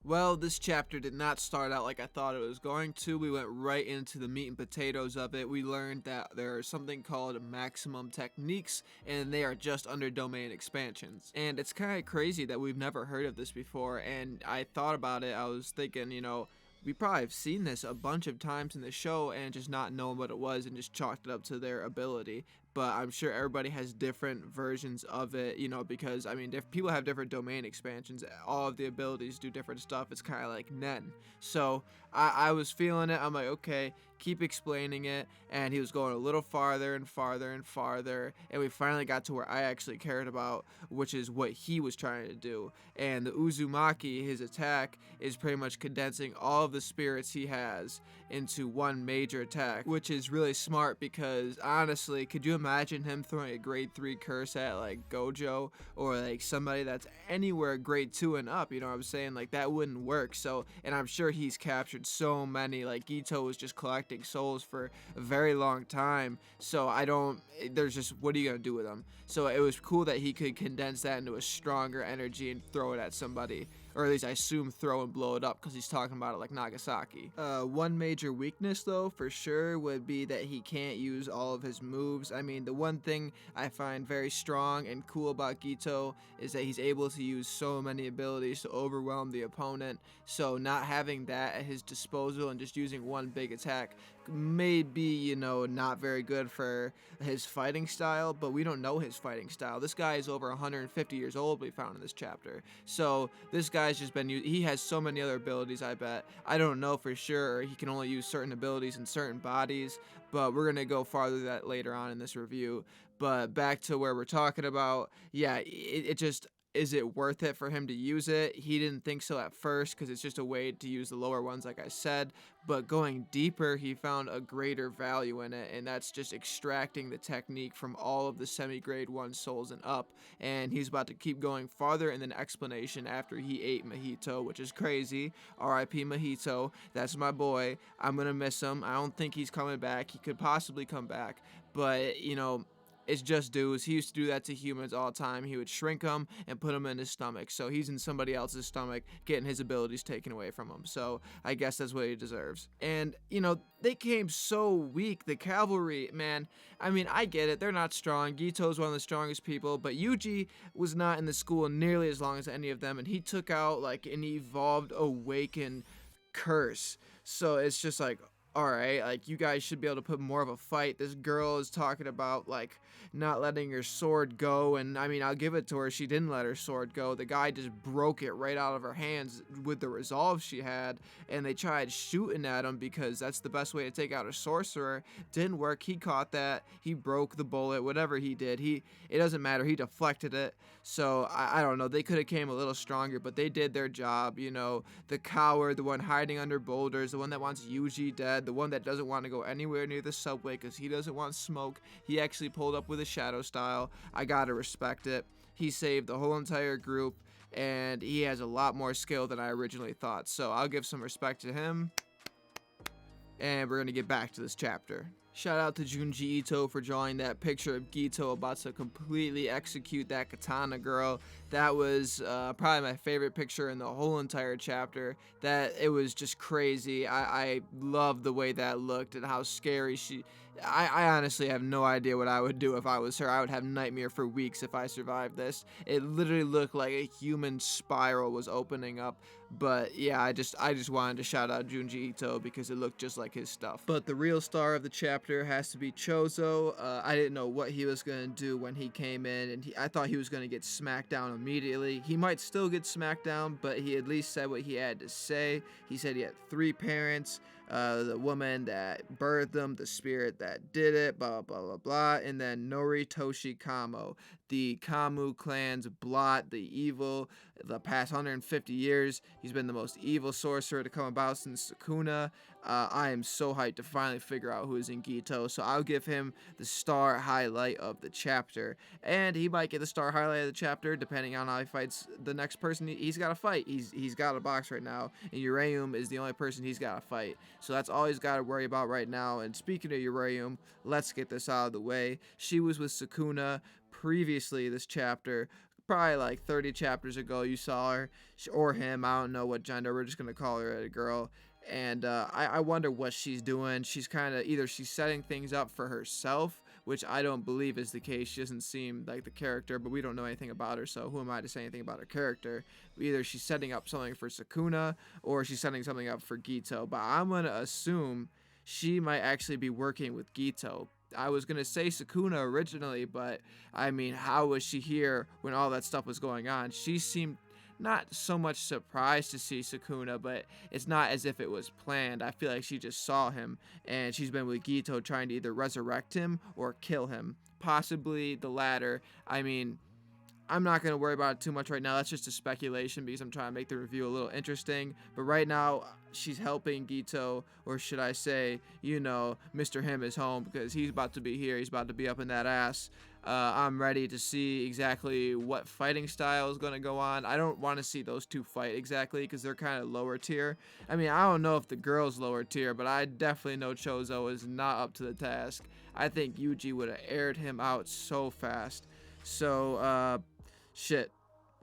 Well, this chapter did not start out like I thought it was going to. We went right into the meat and potatoes of it. We learned that there is something called maximum techniques, and they are just under domain expansions. And it's kind of crazy that we've never heard of this before. And I thought about it, I was thinking, we probably have seen this a bunch of times in the show and just not known what it was and just chalked it up to their ability. But I'm sure everybody has different versions of it, because people have different domain expansions. All of the abilities do different stuff. It's kind of like Nen. So I was feeling it. I'm like, okay, keep explaining it. And he was going a little farther and farther and farther. And we finally got to where I actually cared about, which is what he was trying to do. And the Uzumaki, his attack, is pretty much condensing all of the spirits he has into one major attack, which is really smart because honestly, could you imagine him throwing a grade 3 curse at like Gojo or like somebody that's anywhere grade 2 and up? You know what I'm saying? Like that wouldn't work. So, and I'm sure he's captured so many. Like Gito was just collecting souls for a very long time. So there's just, what are you gonna do with them? So it was cool that he could condense that into a stronger energy and throw it at somebody, or at least I assume throw and blow it up because he's talking about it like Nagasaki. One major weakness though for sure would be that he can't use all of his moves. I mean, the one thing I find very strong and cool about Gito is that he's able to use so many abilities to overwhelm the opponent. So not having that at his disposal and just using one big attack may be, not very good for his fighting style, but we don't know his fighting style. This guy is over 150 years old, we found in this chapter. So this guy's just been, he has so many other abilities, I bet. I don't know for sure. He can only use certain abilities in certain bodies, but we're going to go farther that later on in this review. But back to where we're talking about, yeah, it just, is it worth it for him to use it? He didn't think so at first because it's just a way to use the lower ones, like I said. But going deeper, he found a greater value in it, and that's just extracting the technique from all of the semi-grade 1 souls and up. And he's about to keep going farther in an explanation after he ate Mahito, which is crazy. R.I.P. Mahito. That's my boy. I'm going to miss him. I don't think he's coming back. He could possibly come back, but, it's just dudes. He used to do that to humans all the time. He would shrink them and put them in his stomach. So he's in somebody else's stomach, getting his abilities taken away from him. So I guess that's what he deserves. And, they came so weak. The cavalry, man. I mean, I get it. They're not strong. Gito's one of the strongest people. But Yuji was not in the school nearly as long as any of them. And he took out, like, an evolved, awakened curse. So it's just like, all right, like you guys should be able to put more of a fight. This girl is talking about like not letting her sword go, and I mean, I'll give it to her. She didn't let her sword go. The guy just broke it right out of her hands with the resolve she had, and they tried shooting at him because that's the best way to take out a sorcerer. Didn't work. He caught that. He broke the bullet. Whatever he did, it doesn't matter. He deflected it. So I don't know. They could have came a little stronger, but they did their job. The coward, the one hiding under boulders, the one that wants Yuji dead, the one that doesn't want to go anywhere near the subway because he doesn't want smoke. He actually pulled up with a shadow style. I gotta respect it. He saved the whole entire group, and he has a lot more skill than I originally thought. So I'll give some respect to him. And we're gonna get back to this chapter. Shout out to Junji Ito for drawing that picture of Gito about to completely execute that katana girl. That was probably my favorite picture in the whole entire chapter. That it was just crazy. I love the way that looked and how scary she. I honestly have no idea what I would do if I was her. I would have nightmare for weeks if I survived this. It literally looked like a human spiral was opening up. But yeah, I just wanted to shout out Junji Ito because it looked just like his stuff. But the real star of the chapter has to be Chozo. I didn't know what he was gonna do when he came in, and I thought he was gonna get smacked down immediately. He might still get smacked down, but he at least said what he had to say. He said he had 3 parents. The woman that birthed them, the spirit that did it, blah, blah, blah, blah, and then Nori-ToshiKamo, the Kamu clan's blot, the evil, the past 150 years. He's been the most evil sorcerer to come about since Sukuna. I am so hyped to finally figure out who is in Gito, so I'll give him the star highlight of the chapter. And he might get the star highlight of the chapter depending on how he fights the next person he's got to fight. He's got a box right now, and Uraeum is the only person he's got to fight. So that's all he's got to worry about right now. And speaking of Uraeum, let's get this out of the way. She was with Sukuna previously this chapter, probably like 30 chapters ago you saw her, or him, I don't know what gender, we're just gonna call her a girl. And I wonder what she's doing. She's kind of either she's setting things up for herself, which I don't believe is the case. She doesn't seem like the character, but we don't know anything about her, so who am I to say anything about her character? Either she's setting up something for Sukuna, or she's setting something up for Gito, but I'm gonna assume she might actually be working with Gito. I was gonna say Sukuna originally, but I mean, how was she here when all that stuff was going on? She seemed not so much surprised to see Sukuna, but it's not as if it was planned. I feel like she just saw him, and she's been with Gito trying to either resurrect him or kill him. Possibly the latter. I mean, I'm not going to worry about it too much right now. That's just a speculation because I'm trying to make the review a little interesting. But right now, she's helping Gito, or should I say, Mr. Him is home because he's about to be here. He's about to be up in that ass. I'm ready to see exactly what fighting style is going to go on. I don't want to see those two fight exactly because they're kind of lower tier. I mean, I don't know if the girl's lower tier, but I definitely know Chozo is not up to the task. I think Yuji would have aired him out so fast. So, shit.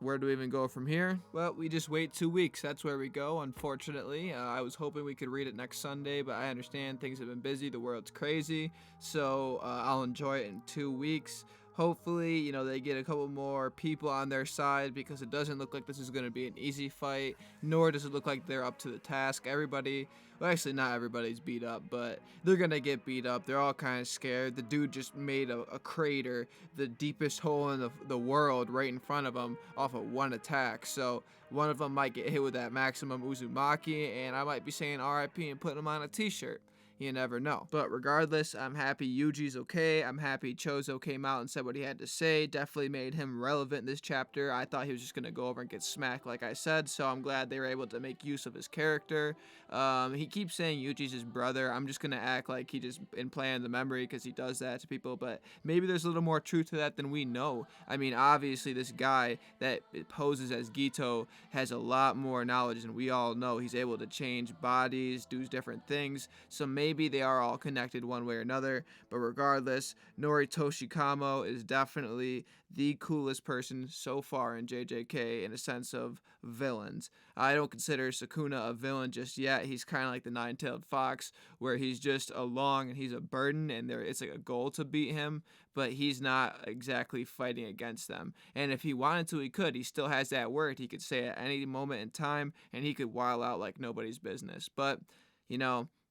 Where do we even go from here? Well, we just wait 2 weeks. That's where we go, unfortunately. I was hoping we could read it next Sunday, but I understand things have been busy. The world's crazy. So I'll enjoy it in 2 weeks. Hopefully, they get a couple more people on their side because it doesn't look like this is going to be an easy fight, nor does it look like they're up to the task. Everybody, well, actually, not everybody's beat up, but they're going to get beat up. They're all kind of scared. The dude just made a crater, the deepest hole in the world right in front of him off of one attack. So one of them might get hit with that maximum Uzumaki, and I might be saying RIP and putting him on a t-shirt. You never know. But regardless, I'm happy Yuji's okay. I'm happy Chozo came out and said what he had to say. Definitely made him relevant in this chapter. I thought he was just going to go over and get smacked, like I said. So I'm glad they were able to make use of his character. He keeps saying Yuji's his brother. I'm just going to act like he just implanted the memory because he does that to people. But maybe there's a little more truth to that than we know. I mean, obviously, this guy that poses as Gito has a lot more knowledge than we all know. He's able to change bodies, do different things. So maybe they are all connected one way or another, but regardless, Nori-ToshiKamo is definitely the coolest person so far in JJK in a sense of villains. I don't consider Sukuna a villain just yet. He's kind of like the nine-tailed fox, where he's just along and he's a burden, and it's like a goal to beat him, but he's not exactly fighting against them. And if he wanted to, he could. He still has that word. He could say at any moment in time, and he could wild out like nobody's business. But,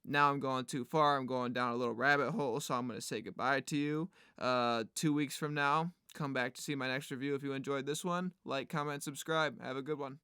now I'm going too far. I'm going down a little rabbit hole, so I'm going to say goodbye to you. 2 weeks from now, come back to see my next review if you enjoyed this one. Like, comment, subscribe. Have a good one.